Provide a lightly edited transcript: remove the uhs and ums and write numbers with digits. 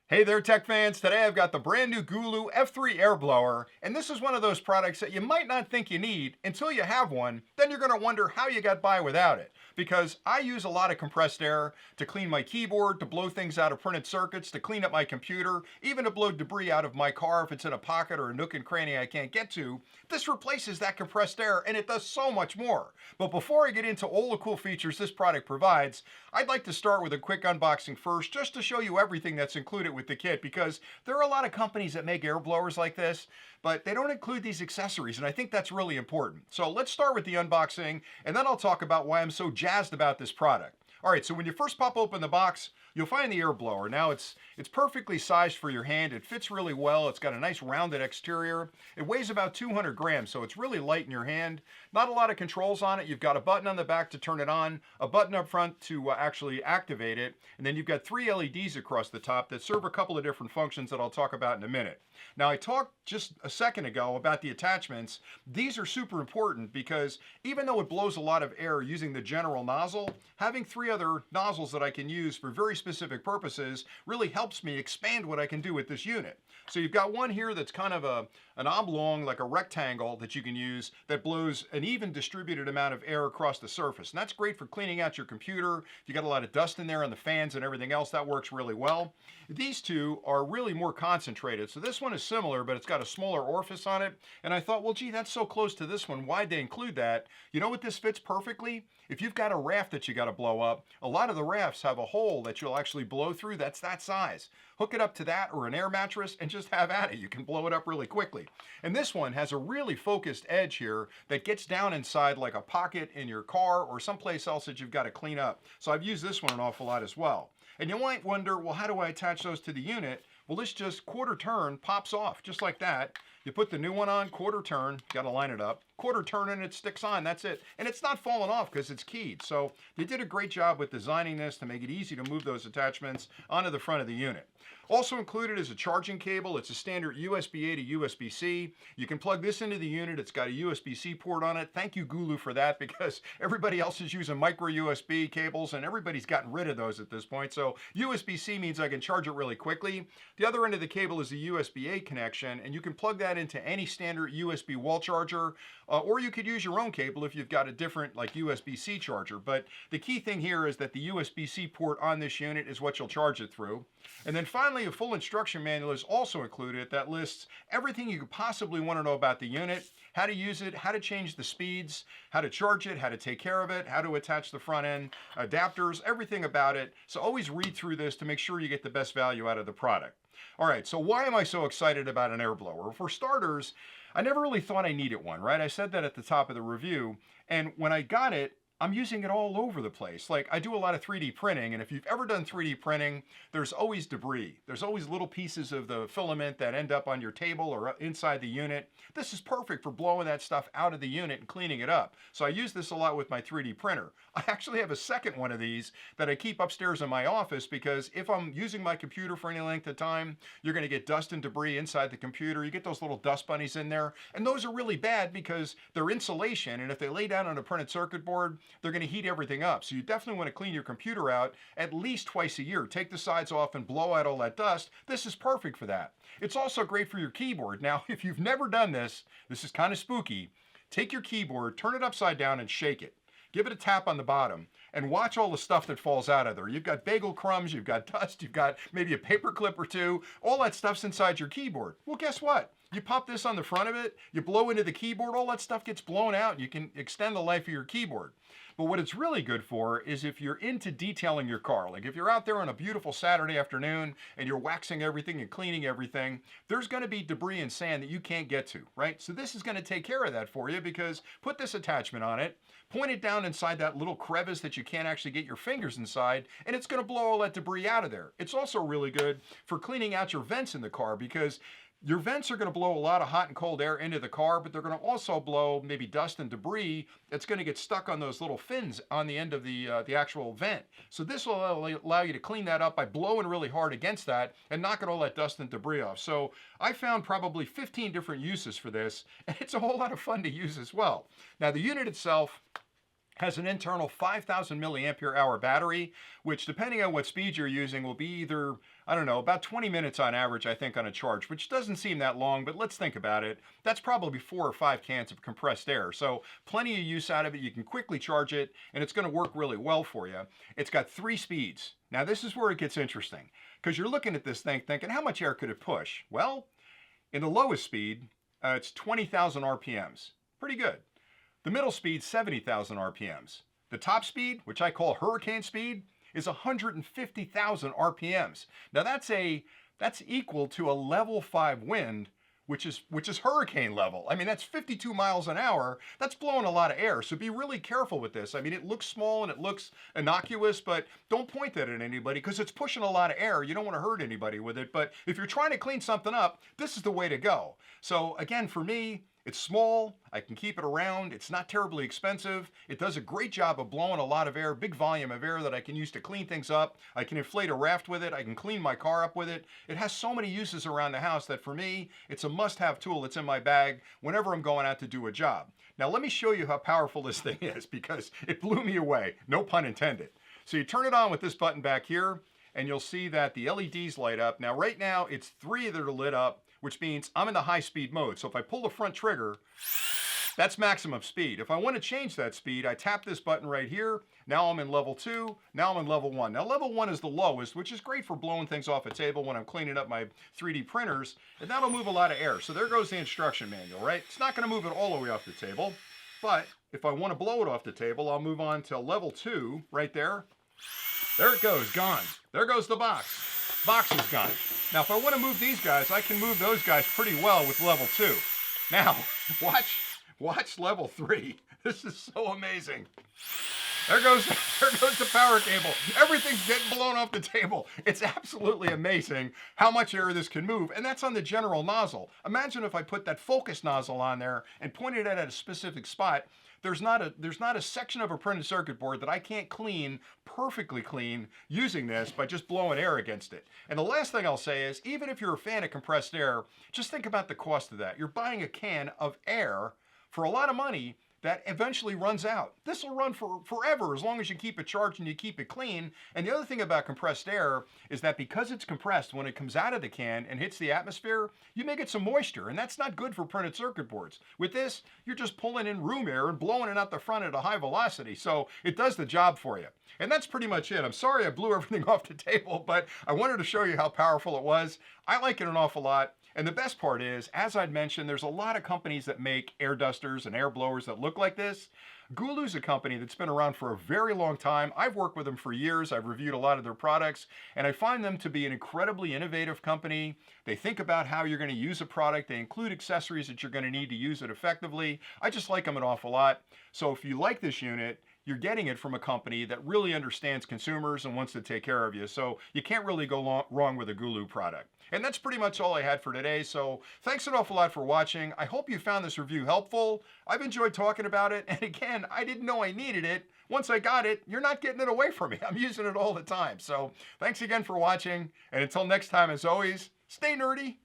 Hey there, tech fans. Today I've got the brand new GOOLOO F3 air blower, and this is one of those products that you might not think you need until you have one. Then you're going to wonder how you got by without it. Because I use a lot of compressed air to clean my keyboard, to blow things out of printed circuits, to clean up my computer, even to blow debris out of my car if it's in a pocket or a nook and cranny I can't get to. This replaces that compressed air, and it does so much more. But before I get into all the cool features this product provides, I'd like to start with a quick unboxing first, just to show you everything that's included with the kit, because there are a lot of companies that make air blowers like this, but they don't include these accessories, and I think that's really important. So let's start with the unboxing, and then I'll talk about why I'm so jazzed about this product. All right, so when you first pop open the box, you'll find the air blower. Now it's perfectly sized for your hand. It fits really well. It's got a nice rounded exterior. It weighs about 200 grams, so it's really light in your hand. Not a lot of controls on it. You've got a button on the back to turn it on, a button up front to actually activate it, and then you've got 3 LEDs across the top that serve a couple of different functions that I'll talk about in a minute. Now, I talked just a second ago about the attachments. These are super important because even though it blows a lot of air using the general nozzle, having 3 other nozzles that I can use for very specific purposes really helps me expand what I can do with this unit. So you've got one here that's kind of an oblong, like a rectangle that you can use that blows an even distributed amount of air across the surface. And that's great for cleaning out your computer. If you got a lot of dust in there and the fans and everything else, that works really well. These two are really more concentrated. So this one is similar, but it's got a smaller orifice on it. And I thought, well, gee, that's so close to this one. Why'd they include that? You know what this fits perfectly? If you've got a raft that you got to blow up, a lot of the rafts have a hole that you'll actually blow through that's that size. Hook it up to that or an air mattress and just have at it. You can blow it up really quickly. And this one has a really focused edge here that gets down inside like a pocket in your car or someplace else that you've got to clean up. So I've used this one an awful lot as well. And you might wonder, well, how do I attach those to the unit? Well, this just quarter turn pops off just like that. You put the new one on, quarter turn, got to line it up, quarter turn and it sticks on, that's it. And it's not falling off because it's keyed. So they did a great job with designing this to make it easy to move those attachments onto the front of the unit. Also included is a charging cable. It's a standard USB-A to USB-C. You can plug this into the unit. It's got a USB-C port on it. Thank you, GOOLOO, for that, because everybody else is using micro USB cables and everybody's gotten rid of those at this point. So USB-C means I can charge it really quickly. The other end of the cable is the USB-A connection, and you can plug that into any standard USB wall charger, or you could use your own cable if you've got a different like USB-C charger. But the key thing here is that the USB-C port on this unit is what you'll charge it through. And then finally, a full instruction manual is also included that lists everything you could possibly want to know about the unit, how to use it, how to change the speeds, how to charge it, how to take care of it, how to attach the front end adapters, everything about it. So always read through this to make sure you get the best value out of the product. All right, so why am I so excited about an air blower? For starters, I never really thought I needed one, right? I said that at the top of the review, and when I got it, I'm using it all over the place. Like, I do a lot of 3D printing, and if you've ever done 3D printing, there's always debris. There's always little pieces of the filament that end up on your table or inside the unit. This is perfect for blowing that stuff out of the unit and cleaning it up. So I use this a lot with my 3D printer. I actually have a second one of these that I keep upstairs in my office because if I'm using my computer for any length of time, you're gonna get dust and debris inside the computer. You get those little dust bunnies in there, and those are really bad because they're insulation, and if they lay down on a printed circuit board, they're going to heat everything up. So you definitely want to clean your computer out at least twice a year. Take the sides off and blow out all that dust. This is perfect for that. It's also great for your keyboard. Now, if you've never done this, this is kind of spooky. Take your keyboard, turn it upside down and shake it. Give it a tap on the bottom and watch all the stuff that falls out of there. You've got bagel crumbs, you've got dust, you've got maybe a paper clip or two. All that stuff's inside your keyboard. Well, guess what? You pop this on the front of it, you blow into the keyboard, all that stuff gets blown out, and you can extend the life of your keyboard. But what it's really good for is if you're into detailing your car. Like if you're out there on a beautiful Saturday afternoon and you're waxing everything and cleaning everything, there's going to be debris and sand that you can't get to, right? So this is going to take care of that for you because put this attachment on it, point it down inside that little crevice that you can't actually get your fingers inside, and it's going to blow all that debris out of there. It's also really good for cleaning out your vents in the car because your vents are going to blow a lot of hot and cold air into the car, but they're going to also blow maybe dust and debris that's going to get stuck on those little fins on the end of the actual vent. So this will allow you to clean that up by blowing really hard against that and knocking all that dust and debris off. So I found probably 15 different uses for this, and it's a whole lot of fun to use as well. Now the unit itself Has an internal 5,000 milliampere hour battery, which depending on what speed you're using will be either, I don't know, about 20 minutes on average, I think, on a charge, which doesn't seem that long, but let's think about it. That's probably 4 or 5 cans of compressed air. So plenty of use out of it. You can quickly charge it, and it's going to work really well for you. It's got 3 speeds. Now this is where it gets interesting, because you're looking at this thing thinking, how much air could it push? Well, in the lowest speed, it's 20,000 RPMs. Pretty good. The middle speed, 70,000 RPMs. The top speed, which I call hurricane speed, is 150,000 RPMs. Now that's equal to a level 5 wind, which is hurricane level. I mean, that's 52 miles an hour. That's blowing a lot of air. So be really careful with this. I mean, it looks small and it looks innocuous, but don't point that at anybody because it's pushing a lot of air. You don't want to hurt anybody with it. But if you're trying to clean something up, this is the way to go. So again, for me, it's small, I can keep it around, it's not terribly expensive, it does a great job of blowing a lot of air, big volume of air that I can use to clean things up. I can inflate a raft with it, I can clean my car up with it. It has so many uses around the house that for me, it's a must-have tool that's in my bag whenever I'm going out to do a job. Now let me show you how powerful this thing is because it blew me away, no pun intended. So you turn it on with this button back here, and you'll see that the LEDs light up. Now right now, it's 3 that are lit up, which means I'm in the high speed mode. So if I pull the front trigger, that's maximum speed. If I want to change that speed, I tap this button right here. Now I'm in level 2, now I'm in level 1. Now level 1 is the lowest, which is great for blowing things off a table when I'm cleaning up my 3D printers, and that'll move a lot of air. So there goes the instruction manual, right? It's not going to move it all the way off the table, but if I want to blow it off the table, I'll move on to level 2 right there. There it goes, gone. There goes the box. Box is gone. Now, if I want to move these guys, I can move those guys pretty well with level 2. Now, watch level 3. This is so amazing. There goes the power cable. Everything's getting blown off the table. It's absolutely amazing how much air this can move, and that's on the general nozzle. Imagine if I put that focus nozzle on there and pointed it at a specific spot. There's not a section of a printed circuit board that I can't clean, perfectly clean, using this by just blowing air against it. And the last thing I'll say is, even if you're a fan of compressed air, just think about the cost of that. You're buying a can of air for a lot of money that eventually runs out. This will run for forever as long as you keep it charged and you keep it clean. And the other thing about compressed air is that because it's compressed, when it comes out of the can and hits the atmosphere, you may get some moisture, and that's not good for printed circuit boards. With this, you're just pulling in room air and blowing it out the front at a high velocity, so it does the job for you. And that's pretty much it. I'm sorry I blew everything off the table, but I wanted to show you how powerful it was. I like it an awful lot. And the best part is, as I'd mentioned, there's a lot of companies that make air dusters and air blowers that look like this. GOOLOO's a company that's been around for a very long time. I've worked with them for years. I've reviewed a lot of their products, and I find them to be an incredibly innovative company. They think about how you're going to use a product. They include accessories that you're going to need to use it effectively. I just like them an awful lot. So if you like this unit, you're getting it from a company that really understands consumers and wants to take care of you. So you can't really go wrong with a GOOLOO product. And that's pretty much all I had for today. So thanks an awful lot for watching. I hope you found this review helpful. I've enjoyed talking about it. And again, I didn't know I needed it. Once I got it, you're not getting it away from me. I'm using it all the time. So thanks again for watching. And until next time, as always, stay nerdy.